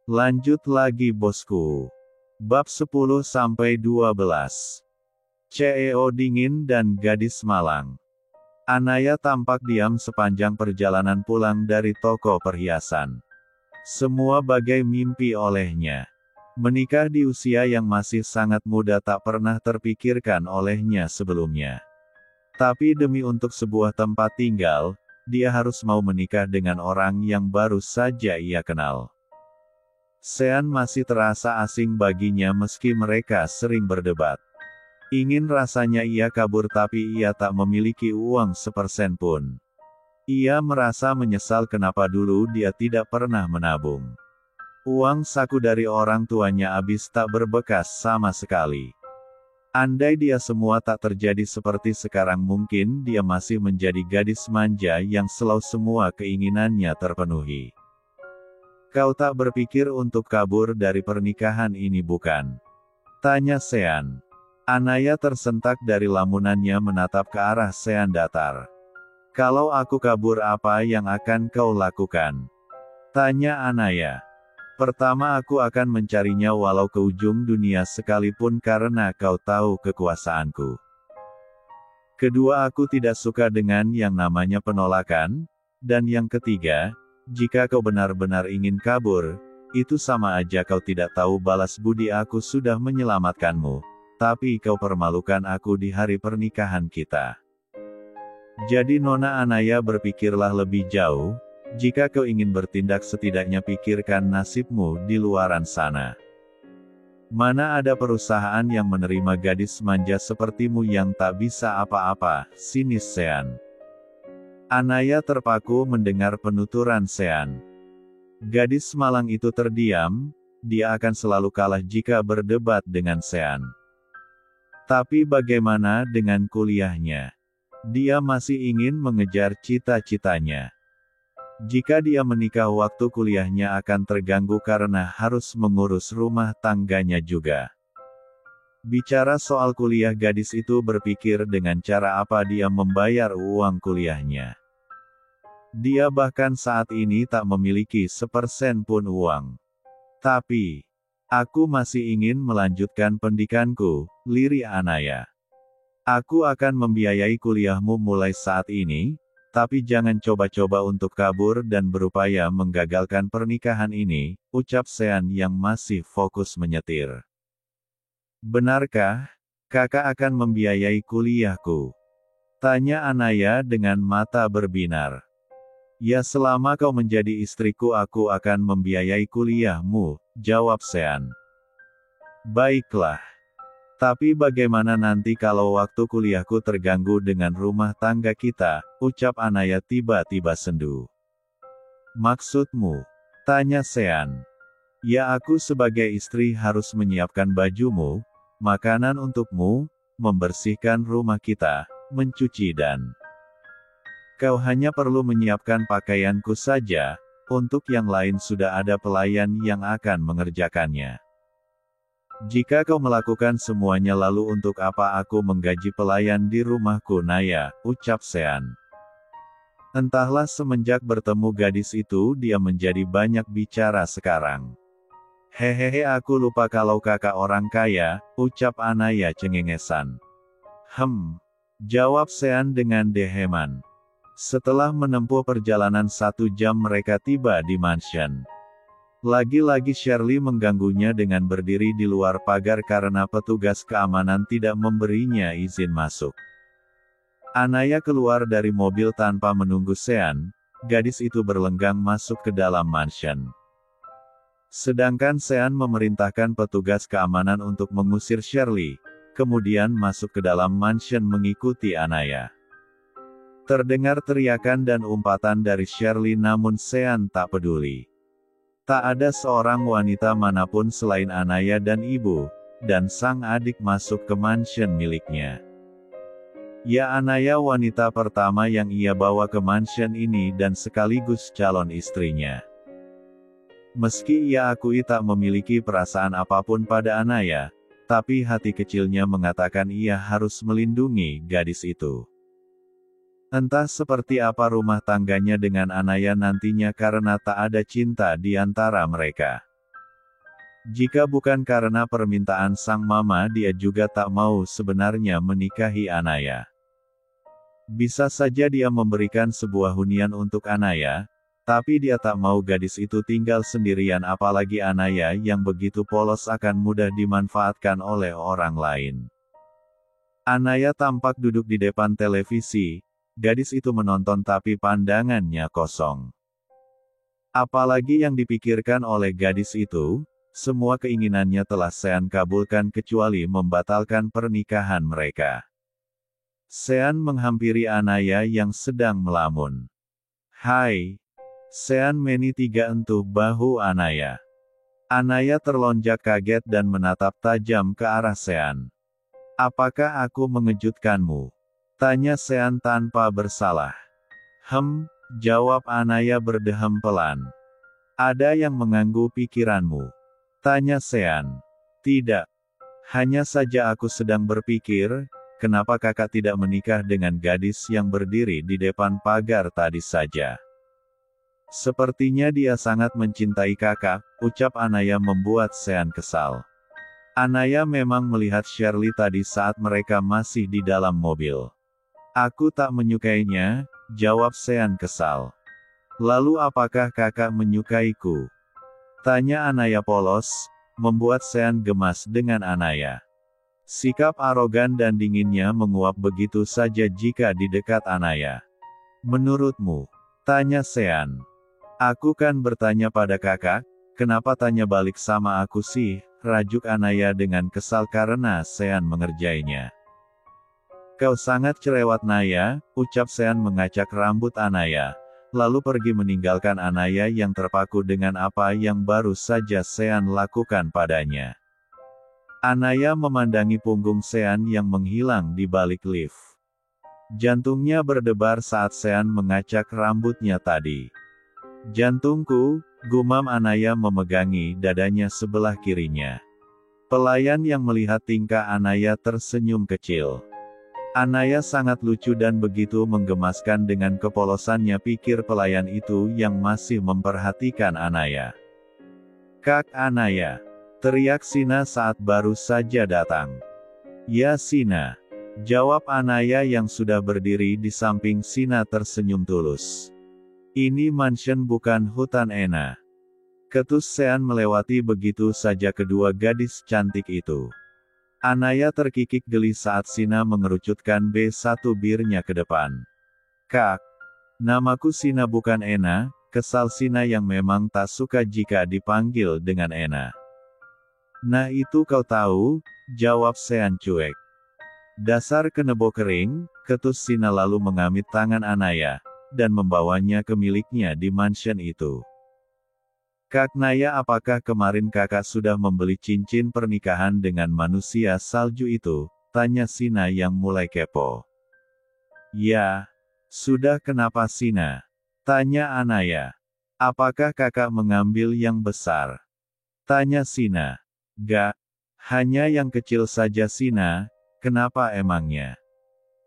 Lanjut lagi bosku. Bab 10-12. CEO dingin dan gadis malang. Anaya tampak diam sepanjang perjalanan pulang dari toko perhiasan. Semua bagai mimpi olehnya. Menikah di usia yang masih sangat muda tak pernah terpikirkan olehnya sebelumnya. Tapi demi untuk sebuah tempat tinggal, dia harus mau menikah dengan orang yang baru saja ia kenal. Sean masih terasa asing baginya meski mereka sering berdebat. Ingin rasanya ia kabur tapi ia tak memiliki uang sepersen pun. Ia merasa menyesal kenapa dulu dia tidak pernah menabung. Uang saku dari orang tuanya habis tak berbekas sama sekali. Andai dia semua tak terjadi seperti sekarang mungkin dia masih menjadi gadis manja yang selalu semua keinginannya terpenuhi. Kau tak berpikir untuk kabur dari pernikahan ini bukan? Tanya Sean. Anaya tersentak dari lamunannya menatap ke arah Sean datar. Kalau aku kabur apa yang akan kau lakukan? Tanya Anaya. Pertama aku akan mencarinya walau ke ujung dunia sekalipun karena kau tahu kekuasaanku. Kedua aku tidak suka dengan yang namanya penolakan. Dan yang ketiga, jika kau benar-benar ingin kabur, itu sama aja kau tidak tahu balas budi aku sudah menyelamatkanmu, tapi kau permalukan aku di hari pernikahan kita. Jadi Nona Anaya berpikirlah lebih jauh, jika kau ingin bertindak setidaknya pikirkan nasibmu di luaran sana. Mana ada perusahaan yang menerima gadis manja sepertimu yang tak bisa apa-apa, sinis Sean. Anaya terpaku mendengar penuturan Sean. Gadis malang itu terdiam, dia akan selalu kalah jika berdebat dengan Sean. Tapi bagaimana dengan kuliahnya? Dia masih ingin mengejar cita-citanya. Jika dia menikah waktu kuliahnya akan terganggu karena harus mengurus rumah tangganya juga. Bicara soal kuliah gadis itu berpikir dengan cara apa dia membayar uang kuliahnya. Dia bahkan saat ini tak memiliki sepersen pun uang. Tapi, aku masih ingin melanjutkan pendidikanku, lirik Anaya. Aku akan membiayai kuliahmu mulai saat ini, tapi jangan coba-coba untuk kabur dan berupaya menggagalkan pernikahan ini, ucap Sean yang masih fokus menyetir. Benarkah, kakak akan membiayai kuliahku? Tanya Anaya dengan mata berbinar. Ya selama kau menjadi istriku aku akan membiayai kuliahmu, jawab Sean. Baiklah. Tapi bagaimana nanti kalau waktu kuliahku terganggu dengan rumah tangga kita, ucap Anaya tiba-tiba sendu. Maksudmu? Tanya Sean. Ya aku sebagai istri harus menyiapkan bajumu, makanan untukmu, membersihkan rumah kita, mencuci dan... Kau hanya perlu menyiapkan pakaianku saja, untuk yang lain sudah ada pelayan yang akan mengerjakannya. Jika kau melakukan semuanya lalu untuk apa aku menggaji pelayan di rumahku Naya, ucap Sean. Entahlah semenjak bertemu gadis itu dia menjadi banyak bicara sekarang. Hehehe aku lupa kalau kakak orang kaya, ucap Anaya cengengesan. Jawab Sean dengan deheman. Setelah menempuh perjalanan 1 jam mereka tiba di mansion. Lagi-lagi Shirley mengganggunya dengan berdiri di luar pagar karena petugas keamanan tidak memberinya izin masuk. Anaya keluar dari mobil tanpa menunggu Sean, gadis itu berlenggang masuk ke dalam mansion. Sedangkan Sean memerintahkan petugas keamanan untuk mengusir Shirley, kemudian masuk ke dalam mansion mengikuti Anaya. Terdengar teriakan dan umpatan dari Shirley namun Sean tak peduli. Tak ada seorang wanita manapun selain Anaya dan ibu, dan sang adik masuk ke mansion miliknya. Ya Anaya wanita pertama yang ia bawa ke mansion ini dan sekaligus calon istrinya. Meski ia akui tak memiliki perasaan apapun pada Anaya, tapi hati kecilnya mengatakan ia harus melindungi gadis itu. Entah seperti apa rumah tangganya dengan Anaya nantinya karena tak ada cinta di antara mereka. Jika bukan karena permintaan sang mama, dia juga tak mau sebenarnya menikahi Anaya. Bisa saja dia memberikan sebuah hunian untuk Anaya, tapi dia tak mau gadis itu tinggal sendirian, apalagi Anaya yang begitu polos akan mudah dimanfaatkan oleh orang lain. Anaya tampak duduk di depan televisi, gadis itu menonton tapi pandangannya kosong. Apalagi yang dipikirkan oleh gadis itu, semua keinginannya telah Sean kabulkan kecuali membatalkan pernikahan mereka. Sean menghampiri Anaya yang sedang melamun. Hai. Sean meni-3 entuh bahu Anaya. Anaya terlonjak kaget dan menatap tajam ke arah Sean. Apakah aku mengejutkanmu? Tanya Sean tanpa bersalah. Jawab Anaya berdeham pelan. Ada yang mengganggu pikiranmu? Tanya Sean. Tidak. Hanya saja aku sedang berpikir, kenapa kakak tidak menikah dengan gadis yang berdiri di depan pagar tadi saja. Sepertinya dia sangat mencintai kakak, ucap Anaya membuat Sean kesal. Anaya memang melihat Shirley tadi saat mereka masih di dalam mobil. Aku tak menyukainya, jawab Sean kesal. Lalu apakah kakak menyukaiku? Tanya Anaya polos, membuat Sean gemas dengan Anaya. Sikap arogan dan dinginnya menguap begitu saja jika di dekat Anaya. Menurutmu? Tanya Sean. Aku kan bertanya pada kakak, kenapa tanya balik sama aku sih, rajuk Anaya dengan kesal karena Sean mengerjainya. Kau sangat cerewet Naya, ucap Sean mengacak rambut Anaya, lalu pergi meninggalkan Anaya yang terpaku dengan apa yang baru saja Sean lakukan padanya. Anaya memandangi punggung Sean yang menghilang di balik lift. Jantungnya berdebar saat Sean mengacak rambutnya tadi. Jantungku, gumam Anaya memegangi dadanya sebelah kirinya. Pelayan yang melihat tingkah Anaya tersenyum kecil. Anaya sangat lucu dan begitu menggemaskan dengan kepolosannya, pikir pelayan itu yang masih memperhatikan Anaya. Kak Anaya, teriak Sina saat baru saja datang. Ya Sina, jawab Anaya yang sudah berdiri di samping Sina tersenyum tulus. Ini mansion bukan hutan Ena. Ketus Sean melewati begitu saja kedua gadis cantik itu. Anaya terkikik geli saat Sina mengerucutkan B1 birnya ke depan. Kak, namaku Sina bukan Ena, kesal Sina yang memang tak suka jika dipanggil dengan Ena. Nah itu kau tahu, jawab Sean cuek. Dasar kenebo kering, ketus Sina lalu mengamit tangan Anaya, dan membawanya ke miliknya di mansion itu. Kak Naya, apakah kemarin kakak sudah membeli cincin pernikahan dengan manusia salju itu? Tanya Sina yang mulai kepo. Ya, sudah. Kenapa Sina? Tanya Anaya. Apakah kakak mengambil yang besar? Tanya Sina. Gak, hanya yang kecil saja Sina, kenapa emangnya?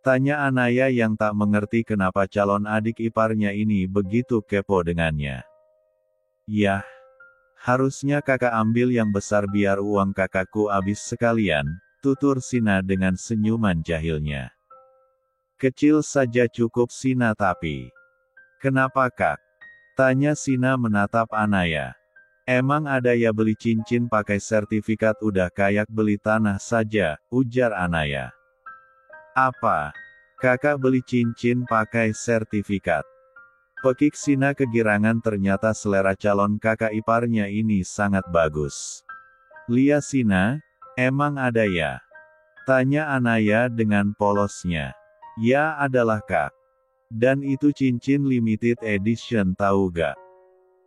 Tanya Anaya yang tak mengerti kenapa calon adik iparnya ini begitu kepo dengannya. Yah, harusnya kakak ambil yang besar biar uang kakakku habis sekalian, tutur Sina dengan senyuman jahilnya. Kecil saja cukup Sina tapi. Kenapa kak? Tanya Sina menatap Anaya. Emang ada ya beli cincin pakai sertifikat udah kayak beli tanah saja, ujar Anaya. Apa? Kakak beli cincin pakai sertifikat? Pekik Sina kegirangan, ternyata selera calon kakak iparnya ini sangat bagus. Lia Sina, emang ada ya? Tanya Anaya dengan polosnya. Ya adalah kak. Dan itu cincin limited edition tahu gak?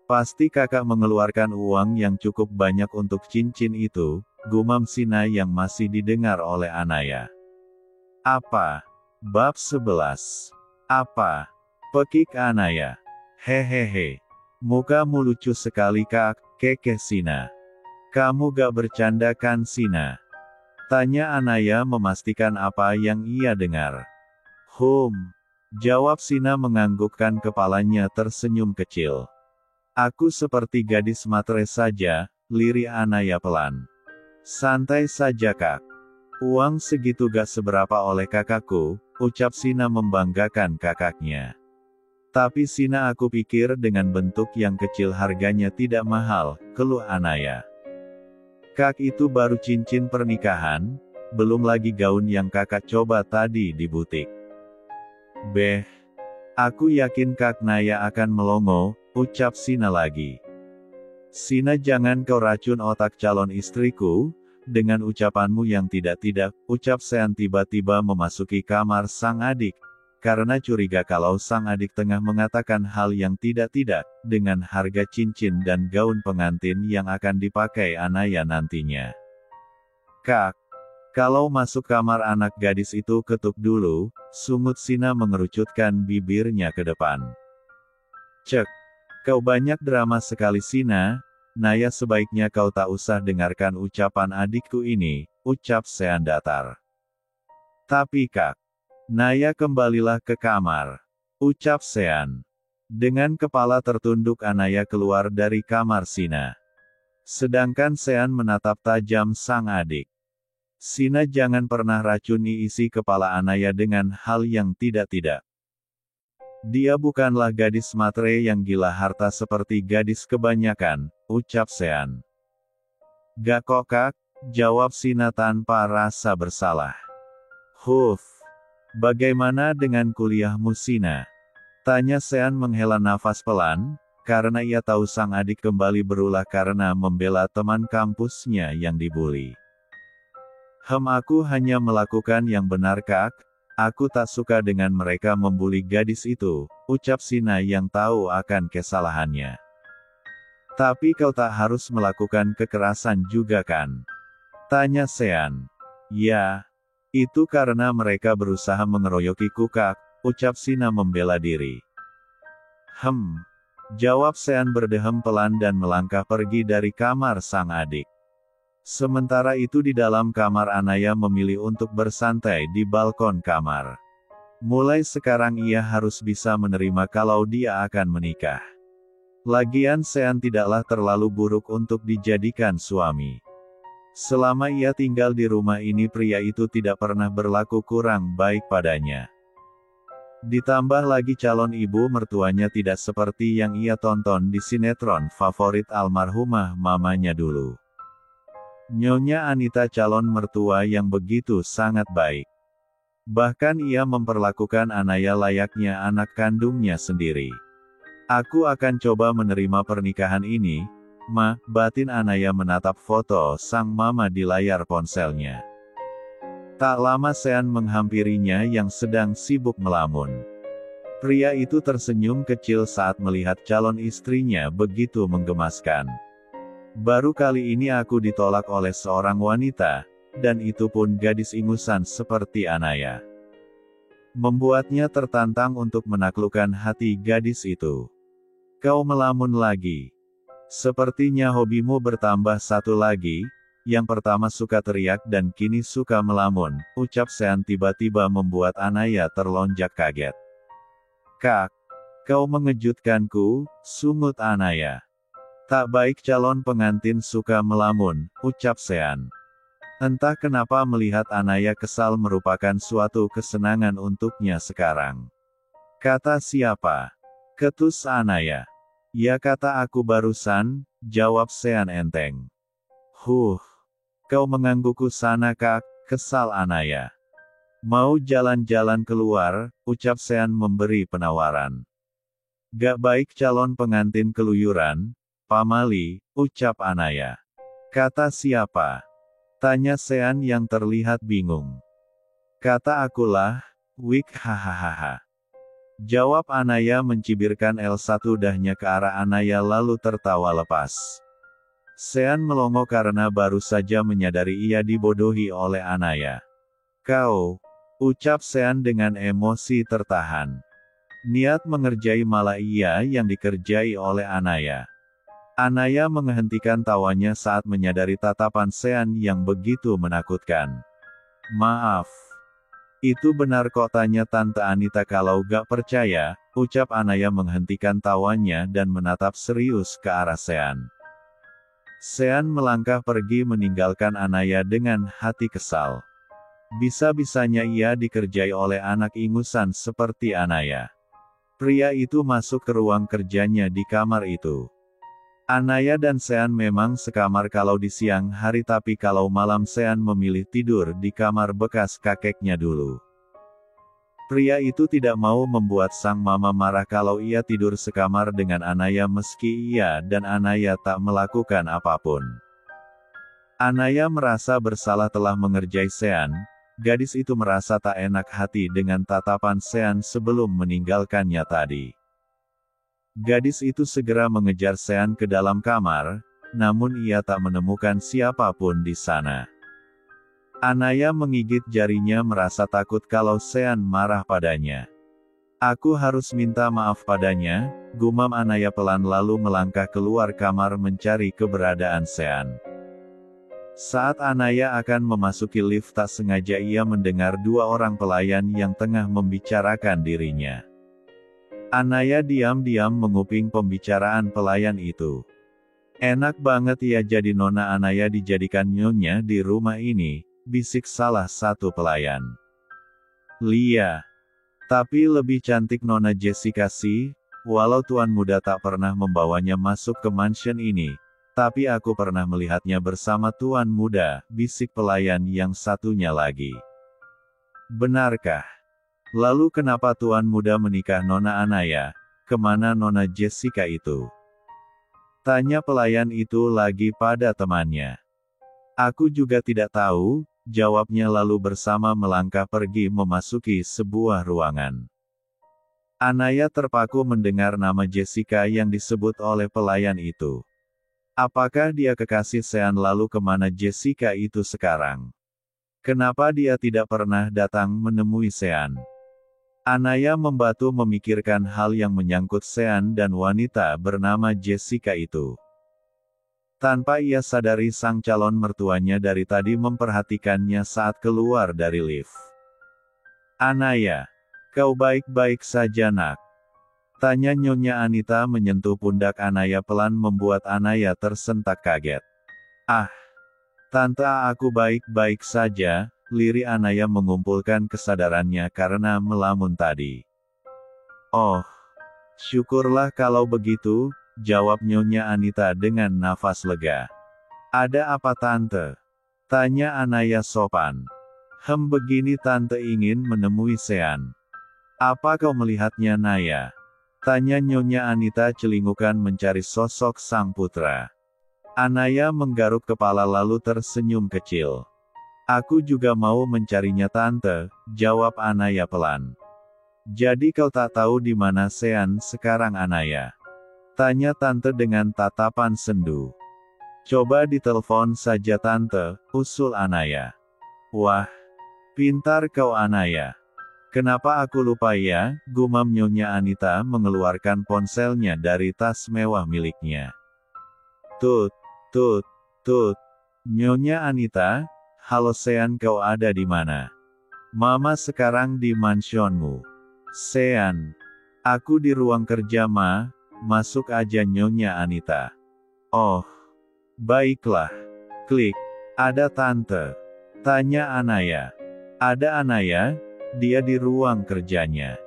Pasti kakak mengeluarkan uang yang cukup banyak untuk cincin itu, gumam Sina yang masih didengar oleh Anaya. Apa? Bab 11. Apa? Pekik Anaya. Hehehe. Mukamu lucu sekali kak, kekeh Sina. Kamu gak bercanda kan Sina? Tanya Anaya memastikan apa yang ia dengar. Jawab Sina menganggukkan kepalanya tersenyum kecil. Aku seperti gadis matre saja, lirih Anaya pelan. Santai saja Kak. Uang segitu gak seberapa oleh kakakku, ucap Sina membanggakan kakaknya. Tapi Sina, aku pikir dengan bentuk yang kecil harganya tidak mahal, keluh Anaya. Kak, itu baru cincin pernikahan, belum lagi gaun yang kakak coba tadi di butik. Beh, aku yakin Kak Naya akan melongo, ucap Sina lagi. Sina, jangan kau racun otak calon istriku, dengan ucapanmu yang tidak-tidak, ucap Sean tiba-tiba memasuki kamar sang adik, karena curiga kalau sang adik tengah mengatakan hal yang tidak-tidak, dengan harga cincin dan gaun pengantin yang akan dipakai Anaya nantinya. Kak, kalau masuk kamar anak gadis itu ketuk dulu, sungut Sina mengerucutkan bibirnya ke depan. Cek, kau banyak drama sekali Sina. Naya, sebaiknya kau tak usah dengarkan ucapan adikku ini, ucap Sean datar. Tapi Kak, Naya, kembalilah ke kamar, ucap Sean. Dengan kepala tertunduk Anaya keluar dari kamar Sina. Sedangkan Sean menatap tajam sang adik. Sina, jangan pernah racuni isi kepala Anaya dengan hal yang tidak-tidak. Dia bukanlah gadis matre yang gila harta seperti gadis kebanyakan, ucap Sean. Gak kok Kak, jawab Sina tanpa rasa bersalah. Huf, bagaimana dengan kuliahmu Sina? Tanya Sean menghela nafas pelan, karena ia tahu sang adik kembali berulah karena membela teman kampusnya yang dibuli. Aku hanya melakukan yang benar Kak. Aku tak suka dengan mereka membuli gadis itu, ucap Sina yang tahu akan kesalahannya. Tapi kau tak harus melakukan kekerasan juga kan? Tanya Sean. Ya, itu karena mereka berusaha mengeroyokiku Kak, ucap Sina membela diri. Jawab Sean berdehem pelan dan melangkah pergi dari kamar sang adik. Sementara itu di dalam kamar Anaya memilih untuk bersantai di balkon kamar. Mulai sekarang ia harus bisa menerima kalau dia akan menikah. Lagian Sean tidaklah terlalu buruk untuk dijadikan suami. Selama ia tinggal di rumah ini pria itu tidak pernah berlaku kurang baik padanya. Ditambah lagi calon ibu mertuanya tidak seperti yang ia tonton di sinetron favorit almarhumah mamanya dulu. Nyonya Anita calon mertua yang begitu sangat baik. Bahkan ia memperlakukan Anaya layaknya anak kandungnya sendiri. Aku akan coba menerima pernikahan ini, Ma, batin Anaya menatap foto sang mama di layar ponselnya. Tak lama Sean menghampirinya yang sedang sibuk melamun. Pria itu tersenyum kecil saat melihat calon istrinya begitu menggemaskan. Baru kali ini aku ditolak oleh seorang wanita, dan itu pun gadis ingusan seperti Anaya. Membuatnya tertantang untuk menaklukkan hati gadis itu. Kau melamun lagi. Sepertinya hobimu bertambah satu lagi, yang pertama suka teriak dan kini suka melamun, ucap Sean tiba-tiba membuat Anaya terlonjak kaget. Kak, kau mengejutkanku, sungut Anaya. Tak baik calon pengantin suka melamun, ucap Sean. Entah kenapa melihat Anaya kesal merupakan suatu kesenangan untuknya sekarang. Kata siapa? Ketus Anaya. Ya kata aku barusan, jawab Sean enteng. Kau menggangguku sana Kak, kesal Anaya. Mau jalan-jalan keluar, ucap Sean memberi penawaran. Gak baik calon pengantin keluyuran, pamali, ucap Anaya. Kata siapa? Tanya Sean yang terlihat bingung. Kata akulah, wik hahaha. Jawab Anaya mencibirkan satu dahnya ke arah Anaya lalu tertawa lepas. Sean melongo karena baru saja menyadari ia dibodohi oleh Anaya. Kau, ucap Sean dengan emosi tertahan. Niat mengerjai malah ia yang dikerjai oleh Anaya. Anaya menghentikan tawanya saat menyadari tatapan Sean yang begitu menakutkan. Maaf. Itu benar kok tanya Tante Anita kalau gak percaya, ucap Anaya menghentikan tawanya dan menatap serius ke arah Sean. Sean melangkah pergi meninggalkan Anaya dengan hati kesal. Bisa-bisanya ia dikerjai oleh anak ingusan seperti Anaya. Pria itu masuk ke ruang kerjanya di kamar itu. Anaya dan Sean memang sekamar kalau di siang hari, tapi kalau malam Sean memilih tidur di kamar bekas kakeknya dulu. Pria itu tidak mau membuat sang mama marah kalau ia tidur sekamar dengan Anaya meski ia dan Anaya tak melakukan apapun. Anaya merasa bersalah telah mengerjai Sean. Gadis itu merasa tak enak hati dengan tatapan Sean sebelum meninggalkannya tadi. Gadis itu segera mengejar Sean ke dalam kamar, namun ia tak menemukan siapapun di sana. Anaya menggigit jarinya merasa takut kalau Sean marah padanya. Aku harus minta maaf padanya, gumam Anaya pelan lalu melangkah keluar kamar mencari keberadaan Sean. Saat Anaya akan memasuki lift, tak sengaja ia mendengar dua orang pelayan yang tengah membicarakan dirinya. Anaya diam-diam menguping pembicaraan pelayan itu. Enak banget ya jadi Nona Anaya dijadikan nyonya di rumah ini, bisik salah satu pelayan. Lia. Tapi lebih cantik Nona Jessica sih, walau tuan muda tak pernah membawanya masuk ke mansion ini, tapi aku pernah melihatnya bersama tuan muda, bisik pelayan yang satunya lagi. Benarkah? Lalu kenapa tuan muda menikah Nona Anaya? Kemana Nona Jessica itu? Tanya pelayan itu lagi pada temannya. Aku juga tidak tahu, jawabnya lalu bersama melangkah pergi memasuki sebuah ruangan. Anaya terpaku mendengar nama Jessica yang disebut oleh pelayan itu. Apakah dia kekasih Sean? Lalu kemana Jessica itu sekarang? Kenapa dia tidak pernah datang menemui Sean? Anaya membatu memikirkan hal yang menyangkut Sean dan wanita bernama Jessica itu. Tanpa ia sadari sang calon mertuanya dari tadi memperhatikannya saat keluar dari lift. Anaya, kau baik-baik saja nak? Tanya Nyonya Anita menyentuh pundak Anaya pelan membuat Anaya tersentak kaget. Ah, Tante aku baik-baik saja, lirih Anaya mengumpulkan kesadarannya karena melamun tadi. Oh, syukurlah kalau begitu, jawab Nyonya Anita dengan nafas lega. Ada apa Tante? Tanya Anaya sopan. Begini Tante ingin menemui Sean. Apa kau melihatnya Naya? Tanya Nyonya Anita celingukan mencari sosok sang putra. Anaya menggaruk kepala lalu tersenyum kecil. Aku juga mau mencarinya Tante, jawab Anaya pelan. Jadi kau tak tahu di mana Sean sekarang Anaya? Tanya Tante dengan tatapan sendu. Coba ditelepon saja Tante, usul Anaya. Wah, pintar kau Anaya. Kenapa aku lupa ya, gumam Nyonya Anita mengeluarkan ponselnya dari tas mewah miliknya. Tut, tut, tut. Nyonya Anita, halo Sean kau ada di mana? Mama sekarang di mansionmu. Sean, aku di ruang kerja Ma, masuk aja Nyonya Anita. Oh, baiklah. Klik, ada Tante. Tanya Anaya. Ada Anaya, dia di ruang kerjanya.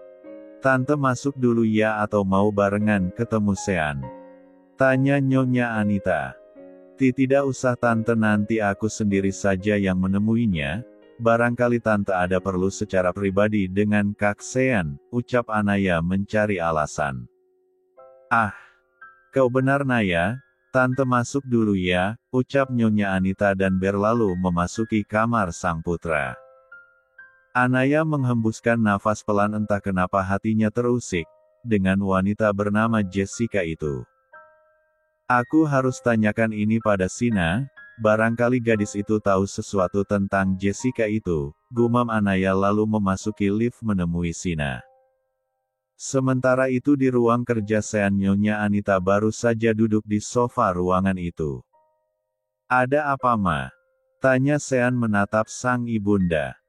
Tante masuk dulu ya atau mau barengan ketemu Sean? Tanya Nyonya Anita. Tidak usah Tante, nanti aku sendiri saja yang menemuinya, barangkali Tante ada perlu secara pribadi dengan Kak Sean, ucap Anaya mencari alasan. Ah, kau benar Naya, Tante masuk dulu ya, ucap Nyonya Anita dan berlalu memasuki kamar sang putra. Anaya menghembuskan nafas pelan, entah kenapa hatinya terusik dengan wanita bernama Jessica itu. Aku harus tanyakan ini pada Sina, barangkali gadis itu tahu sesuatu tentang Jessica itu, gumam Anaya lalu memasuki lift menemui Sina. Sementara itu di ruang kerja Sean, Nyonya Anita baru saja duduk di sofa ruangan itu. Ada apa Ma? Tanya Sean menatap sang ibunda.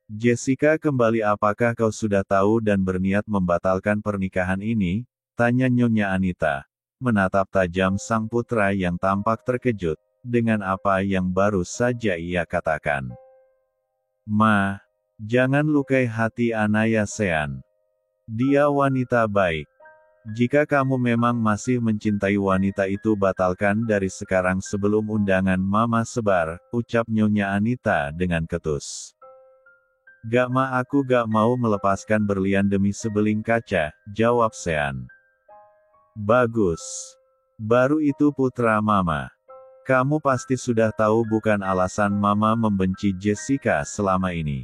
Jessica kembali, apakah kau sudah tahu dan berniat membatalkan pernikahan ini? Tanya Nyonya Anita. menatap tajam sang putra yang tampak terkejut dengan apa yang baru saja ia katakan. Ma, jangan lukai hati Anaya Sean. Dia wanita baik. Jika kamu memang masih mencintai wanita itu, batalkan dari sekarang sebelum undangan Mama sebar, ucap Nyonya Anita dengan ketus. Gak ma, aku gak mau melepaskan berlian demi sebeling kaca, jawab Sean. Bagus. Baru itu putra Mama. Kamu pasti sudah tahu bukan alasan Mama membenci Jessica selama ini?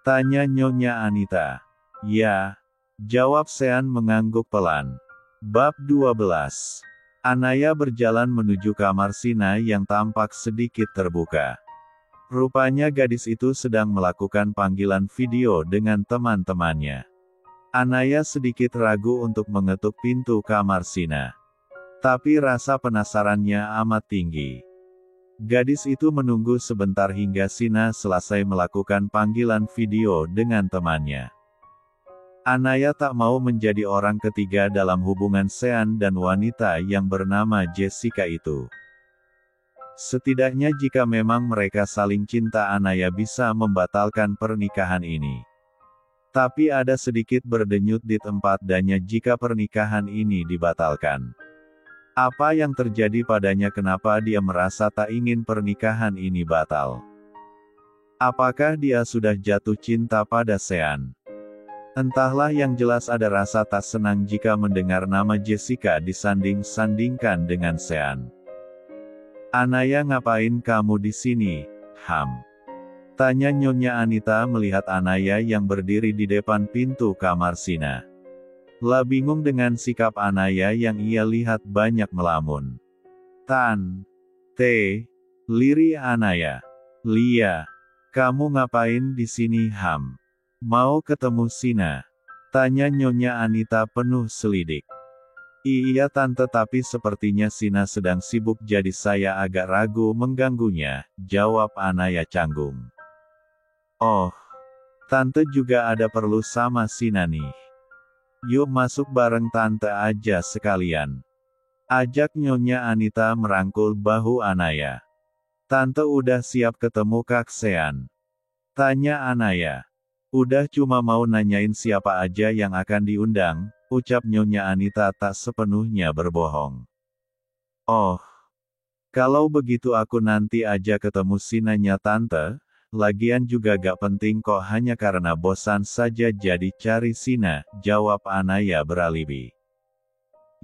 Tanya Nyonya Anita. Ya. Jawab Sean mengangguk pelan. Bab 12. Anaya berjalan menuju kamar Sina yang tampak sedikit terbuka. Rupanya gadis itu sedang melakukan panggilan video dengan teman-temannya. Anaya sedikit ragu untuk mengetuk pintu kamar Sina. Tapi rasa penasarannya amat tinggi. Gadis itu menunggu sebentar hingga Sina selesai melakukan panggilan video dengan temannya. Anaya tak mau menjadi orang ketiga dalam hubungan Sean dan wanita yang bernama Jessica itu. Setidaknya jika memang mereka saling cinta, Anaya bisa membatalkan pernikahan ini. Tapi ada sedikit berdenyut di tempat dadanya jika pernikahan ini dibatalkan. Apa yang terjadi padanya, kenapa dia merasa tak ingin pernikahan ini batal? Apakah dia sudah jatuh cinta pada Sean? Entahlah, yang jelas ada rasa tak senang jika mendengar nama Jessica disanding-sandingkan dengan Sean. Anaya, ngapain kamu di sini, Ham? Tanya Nyonya Anita melihat Anaya yang berdiri di depan pintu kamar Sina. Lah bingung dengan sikap Anaya yang ia lihat banyak melamun. Liri Anaya. Lia, kamu ngapain di sini, Ham? Mau ketemu Sina? Tanya Nyonya Anita penuh selidik. Iya tante, tapi sepertinya Sina sedang sibuk jadi saya agak ragu mengganggunya, jawab Anaya canggung. Oh, tante juga ada perlu sama Sina nih. Yuk masuk bareng tante aja sekalian. Ajak Nyonya Anita merangkul bahu Anaya. Tante udah siap ketemu Kak Sean? Tanya Anaya. Udah, cuma mau nanyain siapa aja yang akan diundang, ucap Nyonya Anita tak sepenuhnya berbohong. Oh, kalau begitu aku nanti aja ketemu Sinanya tante, lagian juga gak penting kok, hanya karena bosan saja jadi cari Sina, jawab Anaya beralibi.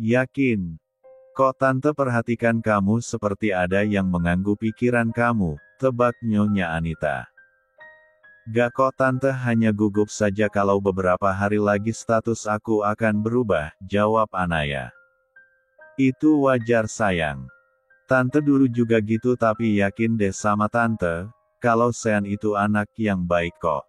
Yakin? Kok tante perhatikan kamu seperti ada yang mengganggu pikiran kamu, tebak Nyonya Anita. Gak kok tante, hanya gugup saja kalau beberapa hari lagi status aku akan berubah, jawab Anaya. Itu wajar sayang. Tante dulu juga gitu, tapi yakin deh sama tante, kalau Sean itu anak yang baik kok.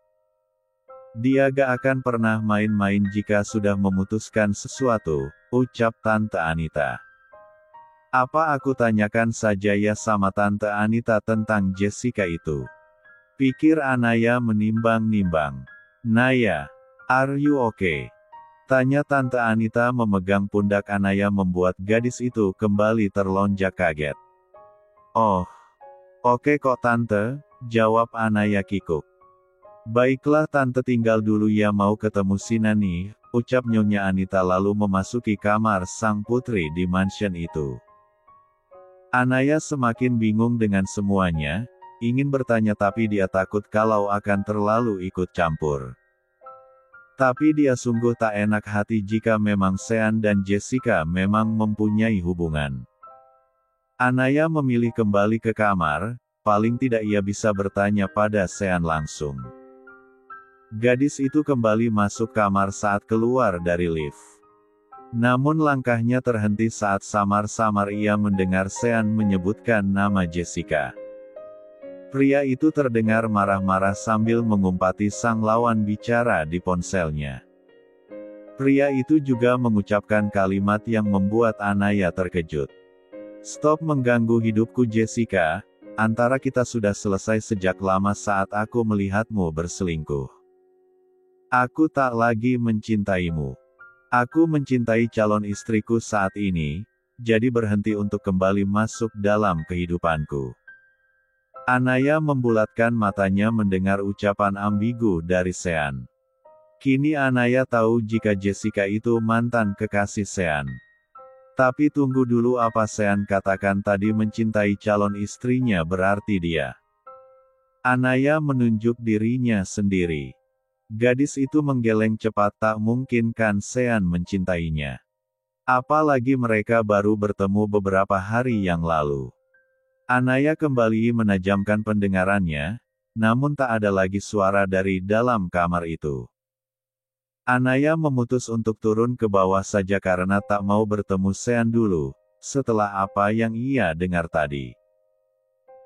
Dia gak akan pernah main-main jika sudah memutuskan sesuatu, ucap Tante Anita. Apa aku tanyakan saja ya sama Tante Anita tentang Jessica itu? Pikir Anaya menimbang-nimbang. Naya, are you okay? Tanya Tante Anita memegang pundak Anaya, membuat gadis itu kembali terlonjak kaget. Oh, oke kok tante, jawab Anaya kikuk. Baiklah tante, tinggal dulu ya, mau ketemu Sina nih, ucap Nyonya Anita lalu memasuki kamar sang putri di mansion itu. Anaya semakin bingung dengan semuanya. Ingin bertanya tapi dia takut kalau akan terlalu ikut campur. Tapi dia sungguh tak enak hati jika memang Sean dan Jessica memang mempunyai hubungan. Anaya memilih kembali ke kamar, paling tidak ia bisa bertanya pada Sean langsung. Gadis itu kembali masuk kamar saat keluar dari lift. Namun langkahnya terhenti saat samar-samar ia mendengar Sean menyebutkan nama Jessica. Pria itu terdengar marah-marah sambil mengumpati sang lawan bicara di ponselnya. Pria itu juga mengucapkan kalimat yang membuat Anaya terkejut. Stop mengganggu hidupku Jessica, antara kita sudah selesai sejak lama saat aku melihatmu berselingkuh. Aku tak lagi mencintaimu. Aku mencintai calon istriku saat ini, jadi berhenti untuk kembali masuk dalam kehidupanku. Anaya membulatkan matanya mendengar ucapan ambigu dari Sean. Kini Anaya tahu jika Jessica itu mantan kekasih Sean. Tapi tunggu dulu, apa Sean katakan tadi mencintai calon istrinya berarti dia. Anaya menunjuk dirinya sendiri. Gadis itu menggeleng cepat, tak mungkin kan Sean mencintainya. Apalagi mereka baru bertemu beberapa hari yang lalu. Anaya kembali menajamkan pendengarannya, namun tak ada lagi suara dari dalam kamar itu. Anaya memutus untuk turun ke bawah saja karena tak mau bertemu Sean dulu, setelah apa yang ia dengar tadi.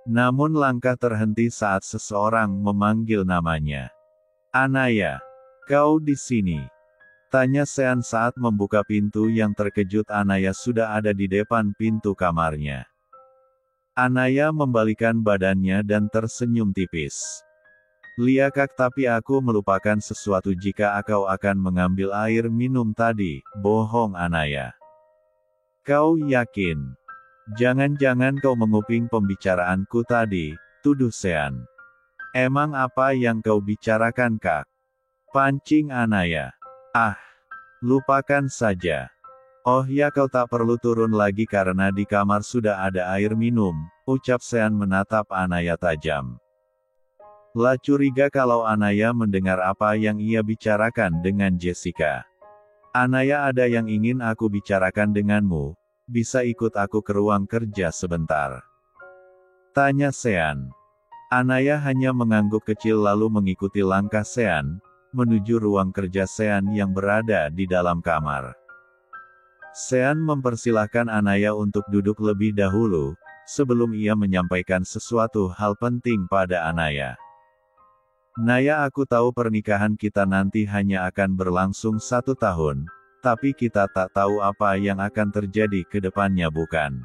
Namun langkah terhenti saat seseorang memanggil namanya. Anaya, kau di sini? Tanya Sean saat membuka pintu. Yang terkejut Anaya sudah ada di depan pintu kamarnya. Anaya membalikkan badannya dan tersenyum tipis. Lia Kak, tapi aku melupakan sesuatu. Jika kau akan mengambil air minum tadi, bohong Anaya. Kau yakin? Jangan-jangan kau menguping pembicaraanku tadi, tuduh Sean. Emang apa yang kau bicarakan Kak? Pancing Anaya. Ah, lupakan saja. Oh ya, kau tak perlu turun lagi karena di kamar sudah ada air minum, ucap Sean menatap Anaya tajam. Lah curiga kalau Anaya mendengar apa yang ia bicarakan dengan Jessica. Anaya, ada yang ingin aku bicarakan denganmu, bisa ikut aku ke ruang kerja sebentar? Tanya Sean. Anaya hanya mengangguk kecil lalu mengikuti langkah Sean, menuju ruang kerja Sean yang berada di dalam kamar. Sean mempersilahkan Anaya untuk duduk lebih dahulu, sebelum ia menyampaikan sesuatu hal penting pada Anaya. Naya, aku tahu pernikahan kita nanti hanya akan berlangsung 1 tahun, tapi kita tak tahu apa yang akan terjadi ke depannya, bukan?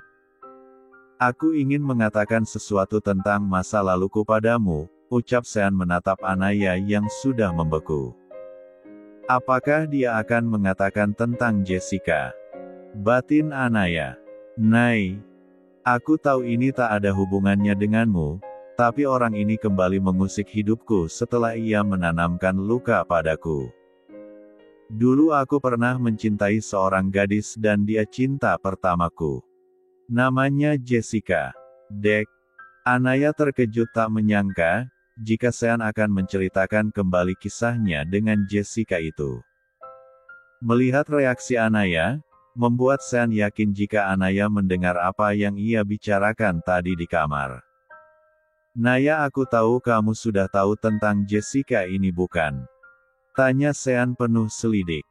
Aku ingin mengatakan sesuatu tentang masa laluku padamu, ucap Sean menatap Anaya yang sudah membeku. Apakah dia akan mengatakan tentang Jessica? Batin Anaya. Nay, aku tahu ini tak ada hubungannya denganmu, tapi orang ini kembali mengusik hidupku setelah ia menanamkan luka padaku. Dulu aku pernah mencintai seorang gadis dan dia cinta pertamaku. Namanya Jessica. Dek. Anaya terkejut, tak menyangka jika Sean akan menceritakan kembali kisahnya dengan Jessica itu. Melihat reaksi Anaya, membuat Sean yakin jika Anaya mendengar apa yang ia bicarakan tadi di kamar. Naya, aku tahu kamu sudah tahu tentang Jessica ini, bukan? Tanya Sean penuh selidik.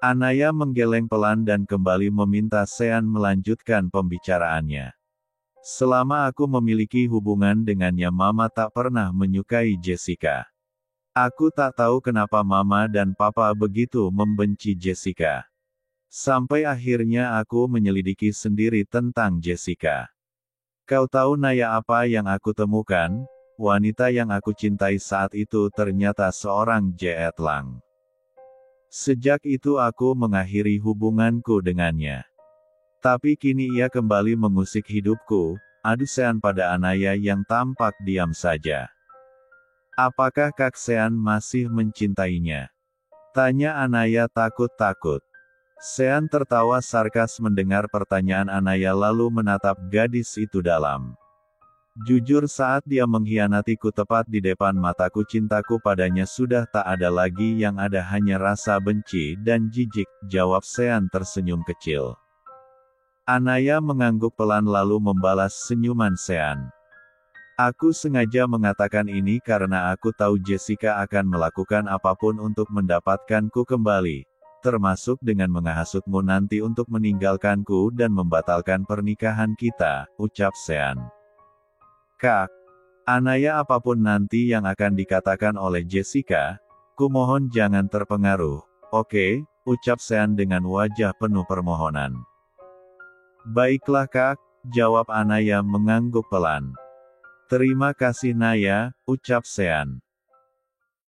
Anaya menggeleng pelan dan kembali meminta Sean melanjutkan pembicaraannya. Selama aku memiliki hubungan dengannya, Mama tak pernah menyukai Jessica. Aku tak tahu kenapa Mama dan Papa begitu membenci Jessica. Sampai akhirnya aku menyelidiki sendiri tentang Jessica. Kau tahu Naya apa yang aku temukan? Wanita yang aku cintai saat itu ternyata seorang Jeet Lang. Sejak itu aku mengakhiri hubunganku dengannya. Tapi kini ia kembali mengusik hidupku, adu Sean pada Anaya yang tampak diam saja. Apakah Kak Sean masih mencintainya? Tanya Anaya takut-takut. Sean tertawa sarkas mendengar pertanyaan Anaya lalu menatap gadis itu dalam. Jujur, saat dia mengkhianatiku tepat di depan mataku, cintaku padanya sudah tak ada lagi, yang ada hanya rasa benci dan jijik, jawab Sean tersenyum kecil. Anaya mengangguk pelan lalu membalas senyuman Sean. Aku sengaja mengatakan ini karena aku tahu Jessica akan melakukan apapun untuk mendapatkanku kembali. Termasuk dengan menghasutmu nanti untuk meninggalkanku dan membatalkan pernikahan kita, ucap Sean. Kak, Anaya, apapun nanti yang akan dikatakan oleh Jessica, kumohon jangan terpengaruh, oke, ucap Sean dengan wajah penuh permohonan. Baiklah Kak, jawab Anaya mengangguk pelan. Terima kasih Naya, ucap Sean.